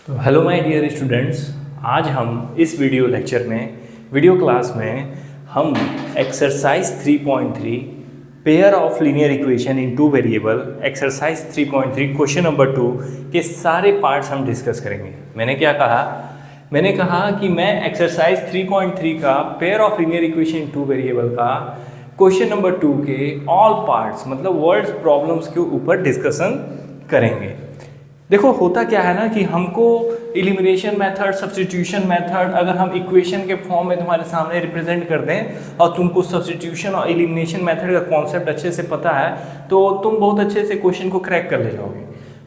तो hello my dear students, आज हम इस वीडियो क्लास में हम exercise 3.3 pair of linear equation in two variable exercise 3.3 question number 2 के सारे पार्ट्स हम डिस्कस करेंगे। मैंने कहा कि मैं एक्सरसाइज 3.3 का pair of linear equation in two variable का क्वेश्चन नंबर 2 के ऑल पार्ट्स मतलब वर्ड्स प्रॉब्लम्स के ऊपर डिस्कशन करेंगे। देखो होता क्या है ना कि हमको एलिमिनेशन मेथड, सब्स्टिट्यूशन मेथड अगर हम इक्वेशन के फॉर्म में तुम्हारे सामने रिप्रेजेंट कर दें और तुमको सब्स्टिट्यूशन और एलिमिनेशन मेथड का कॉन्सेप्ट अच्छे से पता है तो तुम बहुत अच्छे से क्वेश्चन को क्रैक कर ले जाओगे।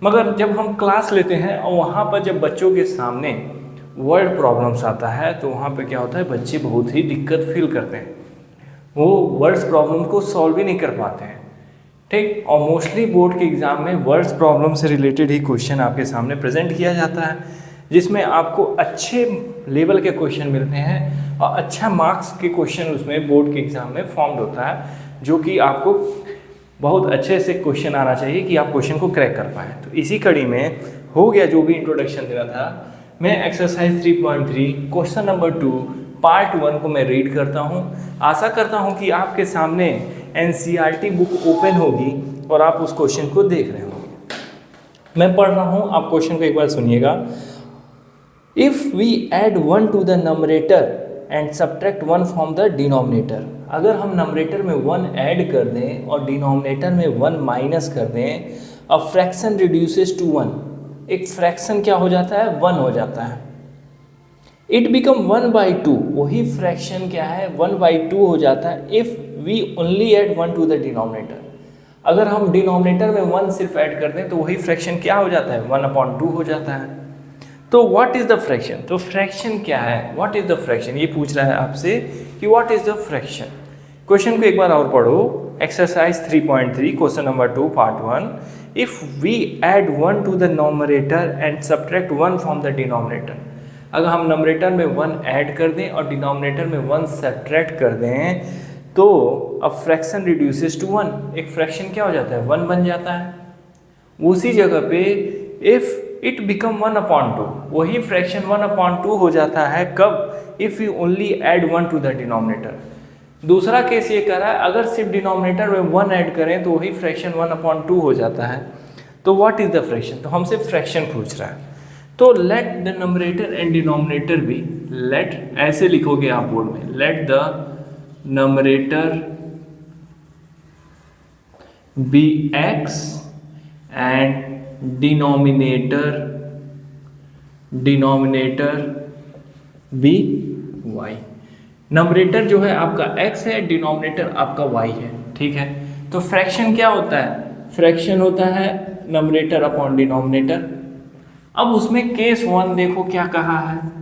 मगर जब हम क्लास लेते हैं और वहाँ पर जब बच्चों के सामने वर्ड प्रॉब्लम्स आता है तो वहाँ पर क्या होता है, बच्चे बहुत ही दिक्कत फील करते हैं, वो वर्ड्स प्रॉब्लम को सॉल्व ही नहीं कर पाते हैं। ठीक, और मोस्टली बोर्ड के एग्जाम में वर्ड्स प्रॉब्लम से रिलेटेड ही क्वेश्चन आपके सामने प्रेजेंट किया जाता है, जिसमें आपको अच्छे लेवल के क्वेश्चन मिलते हैं और अच्छा मार्क्स के क्वेश्चन उसमें बोर्ड के एग्जाम में फॉर्म्ड होता है, जो कि आपको बहुत अच्छे से क्वेश्चन आना चाहिए कि आप क्वेश्चन को क्रैक कर पाएँ। तो इसी कड़ी में हो गया जो भी इंट्रोडक्शन देना था, मैं एक्सरसाइज 3.3 क्वेश्चन नंबर 2 पार्ट 1 को मैं रीड करता हूँ। आशा करता हूँ कि आपके सामने NCERT बुक ओपन होगी और आप उस क्वेश्चन को देख रहे होंगे। मैं पढ़ रहा हूँ, आप क्वेश्चन को एक बार सुनिएगा। If we add 1 to the numerator and subtract 1 from the denominator, अगर हम नंबरेटर में 1 ऐड कर दें और डिनोमिनेटर में 1 माइनस कर दें, अ फ्रैक्शन रिड्यूसेस टू 1, एक फ्रैक्शन क्या हो जाता है, 1 हो जाता है। इट बिकम 1/2, वही फ्रैक्शन क्या है, 1/2 हो जाता है if we only add 1 to the denominator. अगर हम डिनोमिनेटर में 1 सिर्फ ऐड कर दें तो वही फ्रैक्शन क्या हो जाता है, 1/2 हो जाता है। तो व्हाट इज द फ्रैक्शन, तो फ्रैक्शन क्या है, व्हाट इज द फ्रैक्शन, ये पूछ रहा है आपसे कि what is the fraction. Question को एक बार और पढ़ो, exercise 3.3 question number 2 part 1। If we add 1 to the numerator and subtract 1 from the denominator, अगर हम नंबरेटर में 1 ऐड कर दें और डिनोमिनेटर में 1 सब्ट्रैक्ट कर दें तो अब फ्रैक्शन रिड्यूसेस टू 1, एक फ्रैक्शन क्या हो जाता है, 1 बन जाता है। उसी जगह पे इफ़ इट बिकम 1/2, वही फ्रैक्शन 1/2 हो जाता है कब, if you only add 1 to the denominator. दूसरा केस ये कह रहा है अगर सिर्फ डिनोमिनेटर में 1 ऐड करें तो वही फ्रैक्शन 1/2 हो जाता है। तो व्हाट इज द फ्रैक्शन, तो हमसे फ्रैक्शन पूछ रहा है। तो let the numerator and denominator भी, लेट ऐसे लिखोगे आप बोर्ड में, let the numerator be x and denominator be y। Numerator जो है आपका x है, डिनोमिनेटर आपका y है, ठीक है। तो फ्रैक्शन क्या होता है, फ्रैक्शन होता है नंबरेटर अपॉन डिनोमिनेटर। अब उसमें केस 1 देखो क्या कहा है,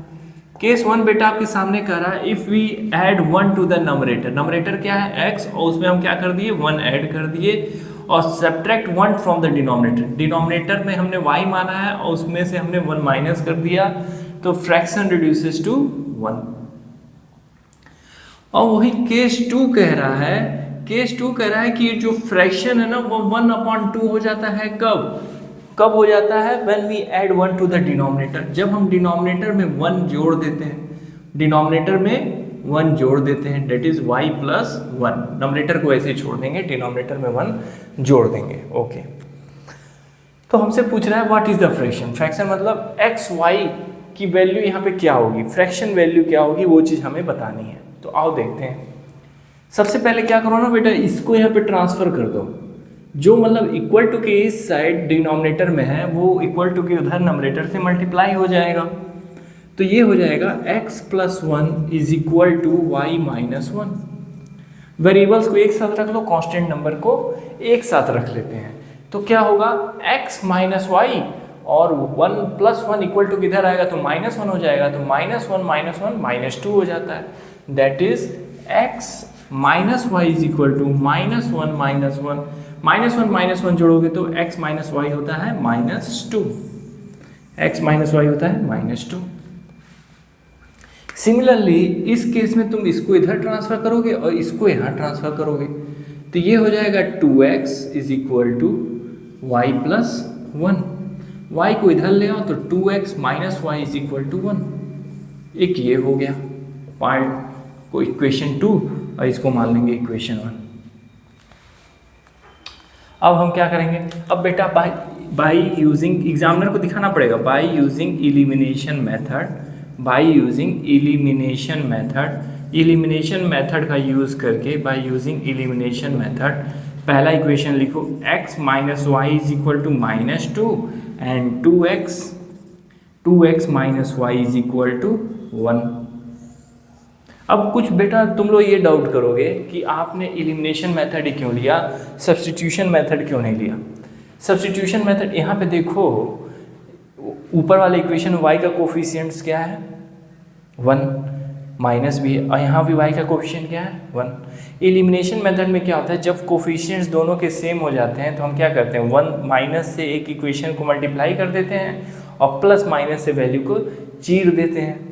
केस 1 बेटा आपके सामने कह रहा है if we add 1 to the numerator, numerator क्या है x और उसमें हम क्या कर दिए, 1 ऐड कर दिए और subtract 1 from the denominator, denominator में हमने y माना है और उसमें से हमने 1 माइनस कर दिया, तो फ्रैक्शन रिड्यूसेस टू 1। और वही केस 2 कह रहा है, केस 2 कह रहा है कि जो फ्रैक्शन है ना वो 1/2 हो जाता है, कब हो जाता है, when we add 1 to the denominator, जब हम डिनोमिनेटर में 1 जोड़ देते हैं, डिनोमिनेटर में 1 जोड़ देते हैं, that is y plus 1, numerator को ऐसे छोड़ देंगे, डिनोमिनेटर में 1 जोड़ देंगे। ओके, तो हमसे पूछ रहा है what is the fraction, fraction मतलब x y की वैल्यू यहाँ पे क्या होगी, फ्रैक्शन वैल्यू क्या होगी, वो चीज़ हमें बतानी है। तो आओ देखते हैं। सबसे पहले क्या करो ना बेटा, इसको यहाँ पे ट्रांसफर कर दो, जो मतलब इक्वल टू के इस साइड डिनोमिनेटर में है वो इक्वल टू के उधर नंबरेटर से मल्टीप्लाई हो जाएगा। तो ये हो जाएगा x plus 1 is equal to y minus 1। Variables को एक साथ रख लो, कांस्टेंट नंबर को एक साथ रख लेते हैं, तो क्या होगा x माइनस वाई और 1 प्लस 1 इक्वल टू किधर आएगा, तो -1 हो जाएगा, तो -1 -2 हो जाता है, that is x minus y is equal to -1 जोड़ोगे तो x माइनस वाई होता है -2, x माइनस वाई होता है -2। सिमिलरली इस केस में तुम इसको इधर ट्रांसफर करोगे और इसको यहाँ ट्रांसफर करोगे, तो ये हो जाएगा 2x is equal to y plus 1। y को इधर ले आओ तो 2x minus y is equal to 1। एक ये हो गया पार्ट को इक्वेशन 2 और इसको मान लेंगे इक्वेशन 1। अब हम क्या करेंगे, अब बेटा बाई यूजिंग, एग्जामिनर को दिखाना पड़ेगा, by using elimination method, by using elimination method, elimination method का यूज़ करके, बाई यूजिंग इलिमिनेशन मेथड, पहला इक्वेशन लिखो x minus y is equal to -2 and 2x minus y is equal to 1। अब कुछ बेटा तुम लोग ये डाउट करोगे कि आपने इलिमिनेशन मेथड ही क्यों लिया, सब्स्टिट्यूशन मेथड क्यों नहीं लिया। सब्स्टिट्यूशन मेथड यहाँ पे देखो, ऊपर वाले इक्वेशन y का कोफिशिएंट्स क्या है 1, माइनस भी है, और यहाँ भी y का कोफिशिएंट क्या है 1। एलिमिनेशन मेथड में क्या होता है, जब कोफिशिएंट्स दोनों के सेम हो जाते हैं तो हम क्या करते हैं 1 माइनस से एक इक्वेशन को मल्टीप्लाई कर देते हैं और प्लस माइनस से वैल्यू को चीर देते हैं।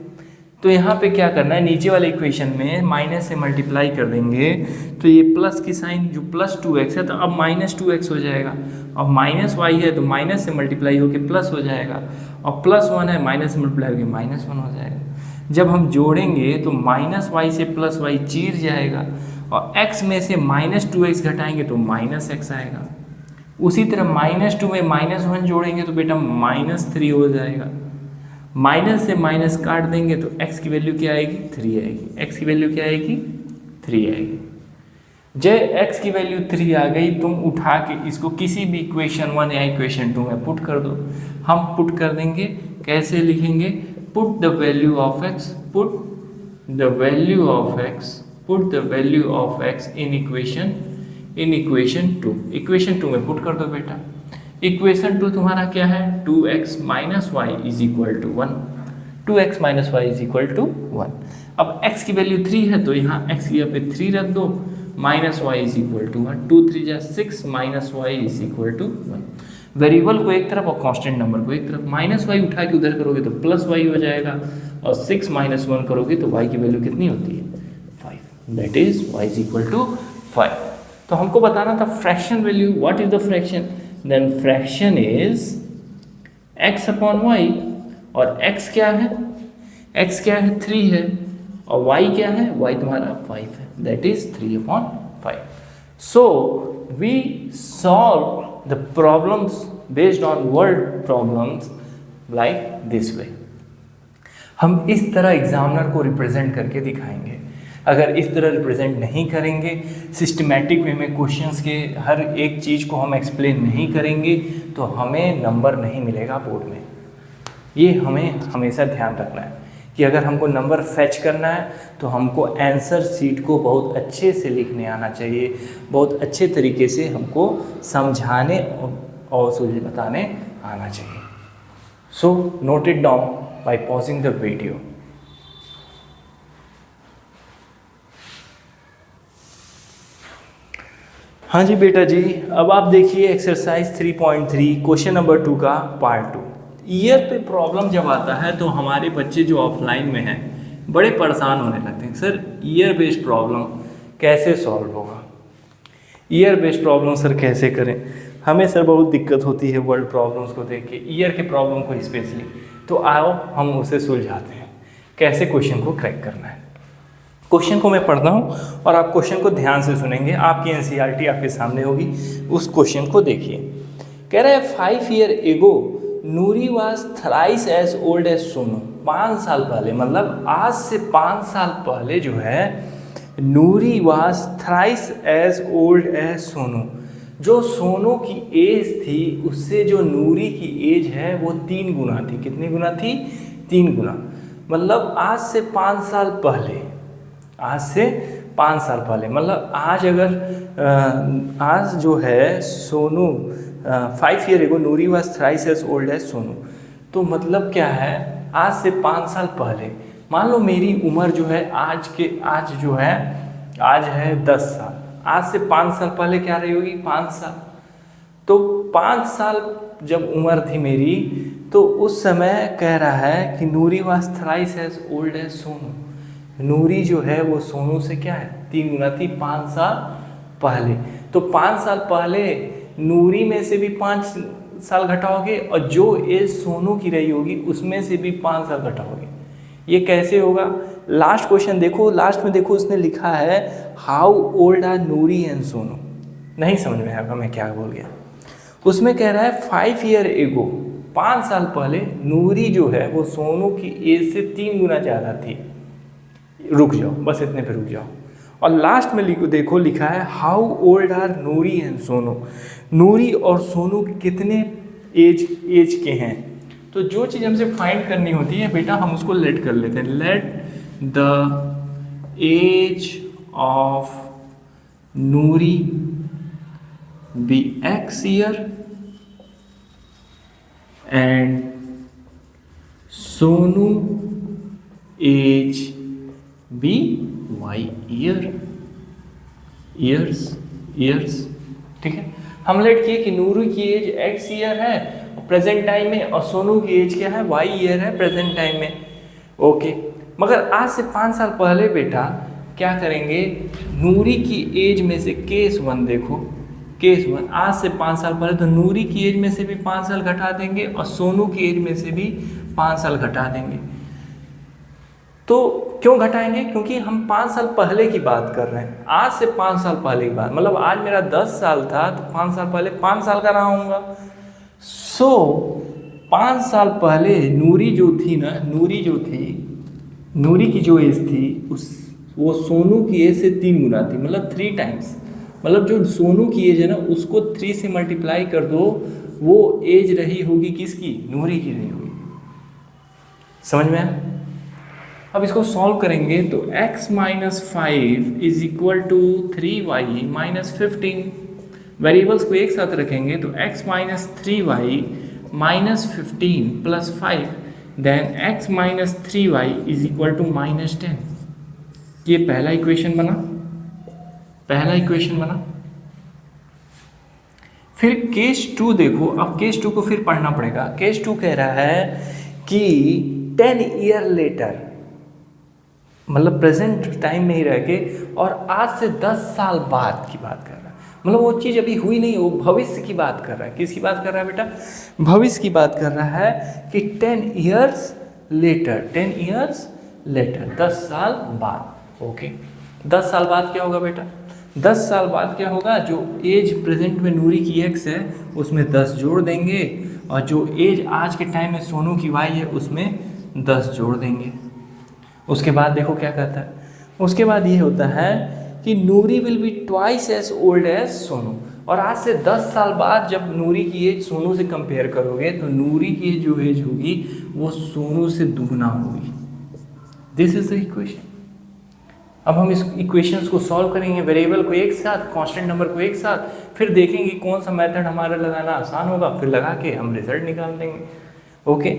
तो यहाँ पे क्या करना है, नीचे वाले इक्वेशन में माइनस से मल्टीप्लाई कर देंगे तो ये प्लस की साइन जो प्लस 2x है तो अब माइनस 2x हो जाएगा, और माइनस वाई है तो माइनस से मल्टीप्लाई होकर प्लस हो जाएगा, और प्लस 1 है माइनस से मल्टीप्लाई होकर -1 हो जाएगा। जब हम जोड़ेंगे तो माइनस वाई से प्लस वाई चीर जाएगा, और x में से -2x घटाएंगे तो -x आएगा। उसी तरह -2 में -1 जोड़ेंगे तो बेटा -3 हो जाएगा। माइनस से माइनस काट देंगे तो x की वैल्यू क्या आएगी 3 आएगी, x की वैल्यू क्या आएगी 3 आएगी। जब x की वैल्यू 3 आ गई, तुम उठा के इसको किसी भी इक्वेशन 1 या इक्वेशन 2 में पुट कर दो। हम पुट कर देंगे, कैसे लिखेंगे, put the value of x, put the value of x, put the value of x in equation 2, equation 2 में पुट कर दो बेटा। इक्वेशन 2 तुम्हारा क्या है 2x minus y is equal to 1, 2x minus y is equal to 1। अब x की value 3 है तो यहाँ x की यहाँ पे 3 रख दो, minus y is equal to 1, 2 3 जा 6 minus y is equal to 1। Variable को एक तरफ और कांस्टेंट नंबर को एक तरफ, माइनस वाई उठा के उधर करोगे तो प्लस वाई हो जाएगा, और 6 माइनस 1 करोगे तो y की वैल्यू कितनी होती है 5, that is y is equal to 5। तो हमको बताना था fraction value, what is the fraction, then fraction is x upon y, और x क्या है, x क्या है 3 है, और y क्या है, y तुम्हारा 5 है, that is 3 upon 5। So we solve the problems based on word problems like this way। हम इस तरह एग्जामिनर को रिप्रेजेंट करके दिखाएंगे। अगर इस तरह रिप्रेजेंट नहीं करेंगे, सिस्टमैटिक वे में क्वेश्चंस के हर एक चीज़ को हम एक्सप्लेन नहीं करेंगे तो हमें नंबर नहीं मिलेगा बोर्ड में। ये हमें हमेशा ध्यान रखना है कि अगर हमको नंबर फैच करना है तो हमको आंसर शीट को बहुत अच्छे से लिखने आना चाहिए, बहुत अच्छे तरीके से हमको समझाने और सुझाव बताने आना चाहिए। So note it down by pausing the video. हाँ जी बेटा जी, अब आप देखिए एक्सरसाइज 3.3 क्वेश्चन नंबर 2 का पार्ट 2। ईयर पे प्रॉब्लम जब आता है तो हमारे बच्चे जो ऑफलाइन में हैं बड़े परेशान होने लगते हैं, सर ईयर बेस्ड प्रॉब्लम कैसे सॉल्व होगा, ईयर बेस्ड प्रॉब्लम सर कैसे करें। हमें सर बहुत दिक्कत होती है वर्ल्ड प्रॉब्लम्स को देख के, ईयर के प्रॉब्लम को स्पेशली। तो आओ हम उसे सुलझाते हैं, कैसे क्वेश्चन को क्रैक करना है। क्वेश्चन को मैं पढ़ता हूँ और आप क्वेश्चन को ध्यान से सुनेंगे, आपकी एनसीईआरटी आपके सामने होगी, उस क्वेश्चन को देखिए। कह रहा है 5 year ago Noori was thrice as old as Sonu. 5 साल पहले, मतलब आज से 5 साल पहले जो है Noori was thrice as old as Sonu. जो सोनू की एज थी उससे जो नूरी की एज है वो 3 गुना थी। कितनी गुना थी 3 गुना। मतलब आज से 5 साल पहले, आज से 5 साल पहले, मतलब आज अगर आज जो है Sonu 5 year ago Noori was thrice as old as Sonu, तो मतलब क्या है आज से 5 साल पहले। मान लो मेरी उम्र जो है आज जो है आज है 10 साल, आज से 5 साल पहले क्या रही होगी 5 साल। तो 5 साल जब उम्र थी मेरी तो उस समय कह रहा है कि Noori was thrice as old as Sonu. Noori जो है वो सोनू से क्या है 3 गुना थी 5 साल पहले। तो 5 साल पहले नूरी में से भी 5 साल घटाओगे और जो एज सोनू की रही होगी उसमें से भी 5 साल घटाओगे। ये कैसे होगा? लास्ट क्वेश्चन देखो, लास्ट में देखो उसने लिखा है how old are Noori and Sonu. नहीं समझ में आएगा मैं क्या बोल गया। उसमें कह रहा है 5 ईयर एगो, 5 साल पहले नूरी जो है वो सोनू की एज से 3 गुना ज़्यादा थी। रुक जाओ, बस इतने पे रुक जाओ। और लास्ट में देखो लिखा है how old are Noori and Sonu. Noori और सोनू कितने एज के हैं? तो जो चीज़ हमसे फाइंड करनी होती है बेटा हम उसको लेट कर लेते हैं। Let the age of Noori be x year and Sonu age be y years. ठीक है, हम लेट किए कि नूरी की एज एक्स ईयर है प्रेजेंट टाइम में और सोनू की एज क्या है, वाई ईयर है प्रेजेंट टाइम में। ओके, मगर आज से 5 साल पहले बेटा क्या करेंगे, नूरी की एज में से केस 1 देखो, केस 1 आज से 5 साल पहले, तो नूरी की एज में से भी 5 साल घटा देंगे और सोनू की एज में से भी 5 साल घटा देंगे। तो क्यों घटाएंगे? क्योंकि हम 5 साल पहले की बात कर रहे हैं, आज से 5 साल पहले की बात, मतलब आज मेरा 10 साल था तो 5 साल पहले 5 साल का रहा हूँगा। सो 5 साल पहले नूरी जो थी ना, नूरी की जो एज थी वो सोनू की एज से 3 गुना थी, मतलब 3 टाइम्स। मतलब जो सोनू की एज है ना उसको 3 से मल्टीप्लाई कर दो, वो एज रही होगी किसकी, नूरी की रही होगी। समझ में आया? अब इसको सॉल्व करेंगे तो x minus 5 is equal to 3y minus 15। Variables को एक साथ रखेंगे तो x minus 3y minus 15 plus 5 then x minus 3y is equal to minus 10। ये पहला इक्वेशन बना। फिर केस 2 देखो, अब केस 2 को फिर पढ़ना पड़ेगा। केस 2 कह रहा है कि 10 ईयर लेटर, मतलब प्रेजेंट टाइम में ही रह के और आज से 10 साल बाद की बात कर रहा है, मतलब वो चीज़ अभी हुई नहीं, वो भविष्य की बात कर रहा है। किसकी बात कर रहा है बेटा? भविष्य की बात कर रहा है कि 10 ईयर्स लेटर 10 साल बाद। ओके, 10 साल बाद क्या होगा बेटा? 10 साल बाद क्या होगा, जो एज प्रेजेंट में नूरी की x है उसमें 10 जोड़ देंगे और जो एज आज के टाइम में सोनू की y है उसमें 10 जोड़ देंगे। उसके बाद देखो क्या कहता है, उसके बाद ये होता है कि Noori will be twice as old as Sonu. और आज से 10 साल बाद जब नूरी की एज सोनू से कंपेयर करोगे तो नूरी की जो एज होगी वो सोनू से दुगना होगी। This is the equation. अब हम इस इक्वेशंस को सॉल्व करेंगे, वेरिएबल को एक साथ, कांस्टेंट नंबर को एक साथ, फिर देखेंगे कौन सा मेथड हमारा लगाना आसान होगा, फिर लगा के हम रिजल्ट निकाल देंगे। ओके,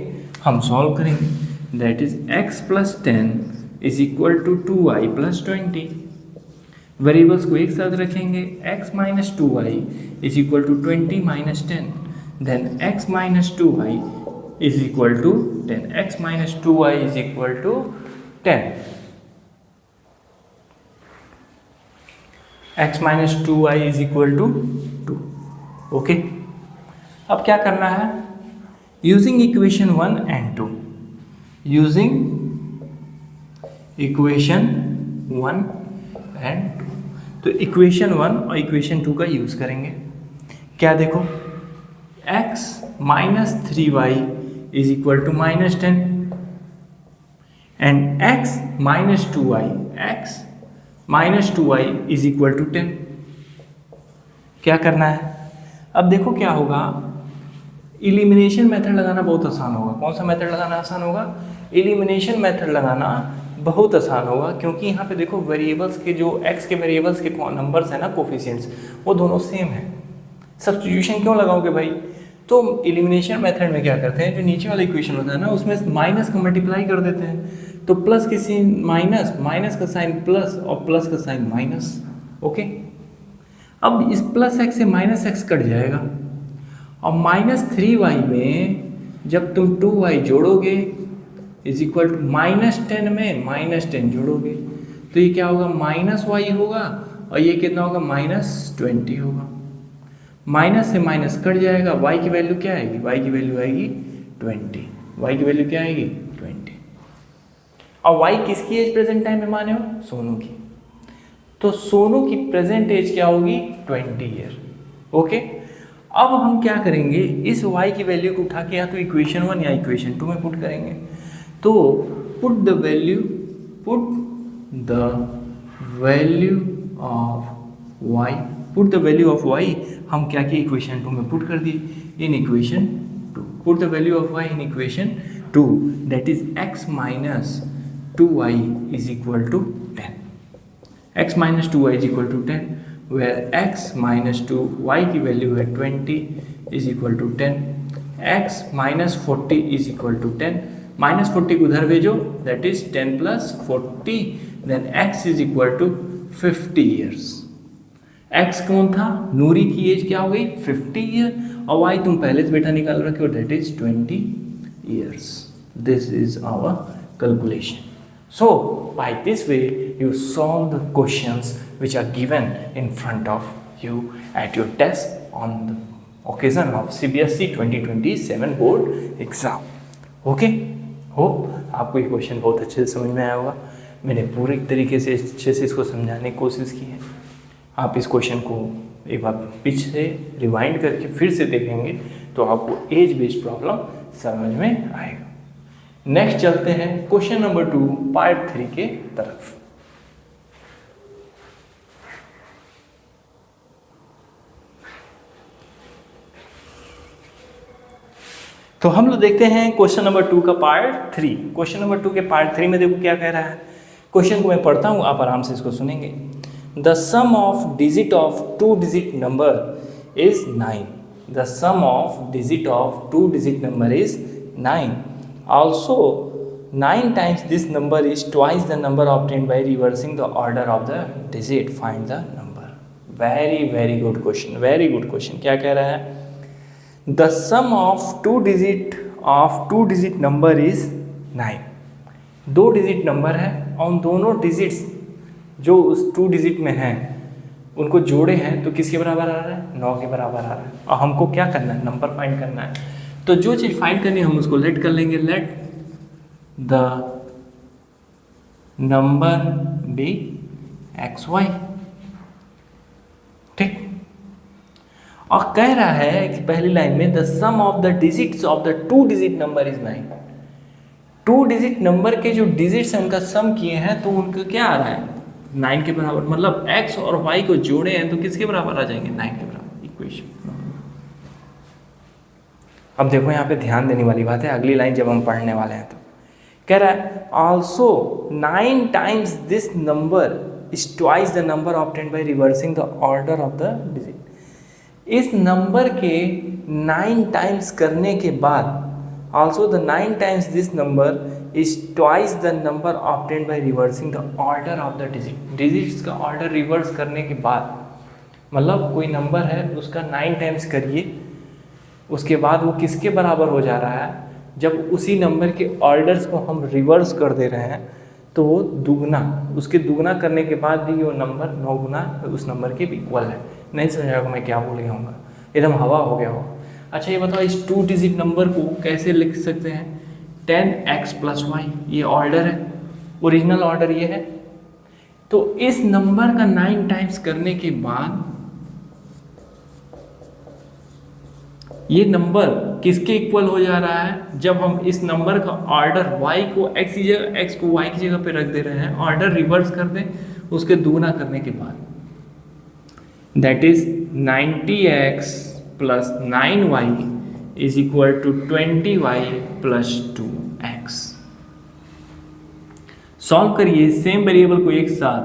हम सॉल्व करेंगे। That is x plus 10 is equal to 2y plus 20। Variables को एक साथ रखेंगे, x minus 2y is equal to 20 minus 10, then x minus 2y is equal to 10, x minus 2y is equal to 10, x minus 2y is equal to 2। Okay, अब क्या करना है, using equation 1 and 2, using equation 1 and 2, तो equation 1 और equation 2 का use करेंगे। क्या देखो, x minus 3y is equal to minus 10 and x minus 2y is equal to 10। क्या करना है, अब देखो क्या होगा, एलिमिनेशन मेथड लगाना बहुत आसान होगा। कौन सा मेथड लगाना आसान होगा? एलिमिनेशन मेथड लगाना बहुत आसान होगा, क्योंकि यहाँ पे देखो वेरिएबल्स के जो x के वेरिएबल्स के नंबर्स हैं ना, कोफिशिएंट्स, वो दोनों सेम है। सब्स्टिट्यूशन क्यों लगाओगे भाई? तो एलिमिनेशन मेथड में क्या करते हैं, जो नीचे वाला इक्वेशन होता है ना उसमें माइनस का मल्टीप्लाई कर देते हैं, तो प्लस की साइन माइनस, माइनस का साइन प्लस और प्लस का साइन माइनस। ओके, अब इस प्लस x से माइनस x कट जाएगा और माइनस 3y में जब तुम 2y जोड़ोगे इज इक्वल टू माइनस 10 में माइनस 10 जोड़ोगे तो ये क्या होगा, माइनस y होगा और ये कितना होगा, माइनस 20 होगा। माइनस से माइनस कट जाएगा, y की वैल्यू क्या आएगी, y की वैल्यू आएगी 20, y की वैल्यू क्या आएगी 20। और y किसकी एज प्रेजेंट टाइम में माने हो, सोनू की, तो सोनू की प्रेजेंट एज क्या होगी 20 ईयर। ओके, अब हम क्या करेंगे, इस y की वैल्यू को उठा के या तो इक्वेशन 1 या इक्वेशन 2 में पुट करेंगे। तो put the value of y हम क्या किए, इक्वेशन 2 में पुट कर दिए, in equation 2 put the value of y in equation 2, that is x minus 2y is equal to 10, x minus 2y is equal to 10, where x minus 2y की value है 20 is equal to 10, x minus 40 is equal to 10, minus 40 को उधर भेजो, that is 10 plus 40, then x is equal to 50 years. x कौन था, नूरी की age क्या हो गई 50 ईयर, और y तुम पहले से बेटा निकाल रखे हो, that is 20 years. This is our calculation. So by this way you solve the questions which are given in front of you at your test on the occasion of CBSE 2027 board exam. Okay? Hope आपको ये question बहुत अच्छे से समझ में आया होगा। मैंने पूरे तरीके से अच्छे से इसको समझाने की कोशिश की है। आप इस क्वेश्चन को एक बार पीछे से रिवाइंड करके फिर से देखेंगे तो आपको एज बेस्ड प्रॉब्लम समझ में आएगा। नेक्स्ट चलते हैं क्वेश्चन नंबर 2 पार्ट 3 के तरफ। तो हम लोग देखते हैं क्वेश्चन नंबर 2 का पार्ट 3। क्वेश्चन नंबर 2 के पार्ट 3 में देखो क्या कह रहा है। क्वेश्चन को मैं पढ़ता हूं, आप आराम से इसको सुनेंगे। The sum of digit of 2 digit number is 9। The sum of digit of 2 digit number is 9। Also 9 times this number is twice the number obtained by reversing the order of the digit. Find the number. Very good question. Very good question. क्या कह रहा है, the sum of 2 digit number is 9। 2 digit number है और उन दोनों digits जो उस 2 डिजिट में हैं उनको जोड़े हैं तो किसके बराबर आ रहा है, 9 के बराबर आ रहा है। और हमको क्या करना है, नंबर फाइंड करना है। तो जो चीज़ फाइंड करनी है हम उसको लेट कर लेंगे, let the number be XY। ठीक, और कह रहा है कि पहली लाइन में the sum of the digits of the 2 digit number is 9। 2 digit number के जो डिजिट्स हैं उनका सम किए हैं तो उनका क्या आ रहा है 9 के बराबर, मतलब x और y को जोड़े हैं तो किसके बराबर आ जाएंगे, 9 के बराबर। इक्वेशन अब देखो यहाँ पे ध्यान देने वाली बात है, अगली लाइन जब हम पढ़ने वाले हैं तो कह रहा है also 9 times this number is twice the number obtained by reversing the order of the digit. इस नंबर के 9 टाइम्स करने के बाद, also the 9 times this number is twice the number obtained by reversing the order of the digit. Digits का order reverse करने के बाद, मतलब कोई नंबर है उसका 9 टाइम्स करिए, उसके बाद वो किसके बराबर हो जा रहा है, जब उसी नंबर के ऑर्डर्स को हम रिवर्स कर दे रहे हैं तो वो दुगना, उसके दुगना करने के बाद भी वो नंबर 9 गुना उस नंबर के इक्वल है। नहीं समझाएगा मैं क्या बोल गया हूँ, एकदम हवा हो गया हो। अच्छा ये बताओ इस 2 डिजिट नंबर को कैसे लिख सकते हैं, 10x + y, ये ऑर्डर है, ओरिजिनल ऑर्डर ये है। तो इस नंबर का 9 टाइम्स करने के बाद ये नंबर किसके इक्वल हो जा रहा है, जब हम इस नंबर का ऑर्डर y को x की जगह, x को y की जगह पे रख दे रहे हैं, ऑर्डर रिवर्स कर दें उसके दुगना करने के बाद, that is 90x + 9y is equal to 20y + 2x। Solve करिए सेम वेरिएबल को एक साथ,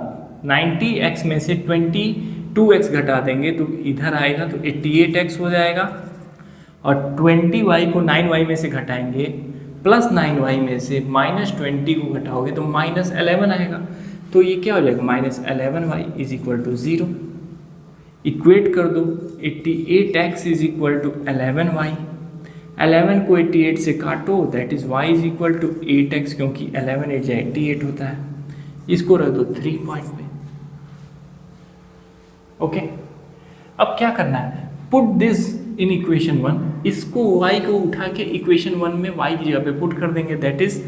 90x में से 22x घटा देंगे तो इधर आएगा तो 88x हो जाएगा, और 20y को 9y में से घटाएंगे प्लस 9y में से -20 को घटाओगे तो -11 आएगा। तो ये क्या हो जाएगा, -11y is equal to 0। Equate कर दो, 88x is equal to 11y, 11 को 88 से काटो, that is y is equal to 8x, क्योंकि 11 8 × 88 होता है। इसको रख दो 3 पॉइंट पे। ओके, अब क्या करना है, पुट दिस इन इक्वेशन 1, इसको y को उठा के इक्वेशन 1 में y की जगह पे पुट कर देंगे, that is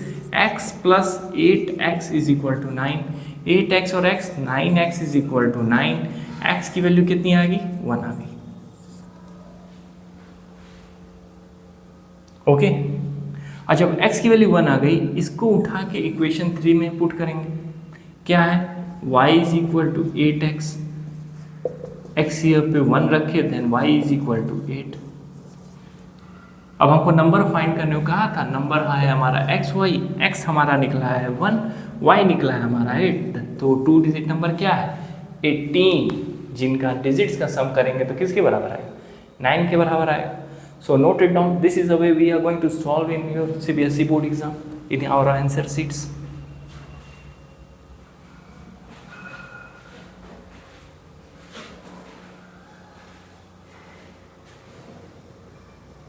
x plus 8x is equal to 9, 8x और x 9x is equal to 9, x की वैल्यू कितनी आ गई 1 आ गई। ओके और जब x की वैल्यू 1 आ गई, इसको उठा के इक्वेशन 3 में पुट करेंगे, क्या है y is equal to 8x, x यहाँ पे 1 रखे, then y is equal to 8। अब हमको नंबर फाइंड करने को कहा था, नंबर है हमारा x y, x हमारा निकला है 1, y निकला है हमारा 8, तो 2 डिजिट नंबर क्या है 18, जिनका डिजिट्स का सम करेंगे तो किसके बराबर आएगा 9 के बराबर आएगा। So note it down. This is the way we are going to solve in your CBSE board exam in our answer sheets.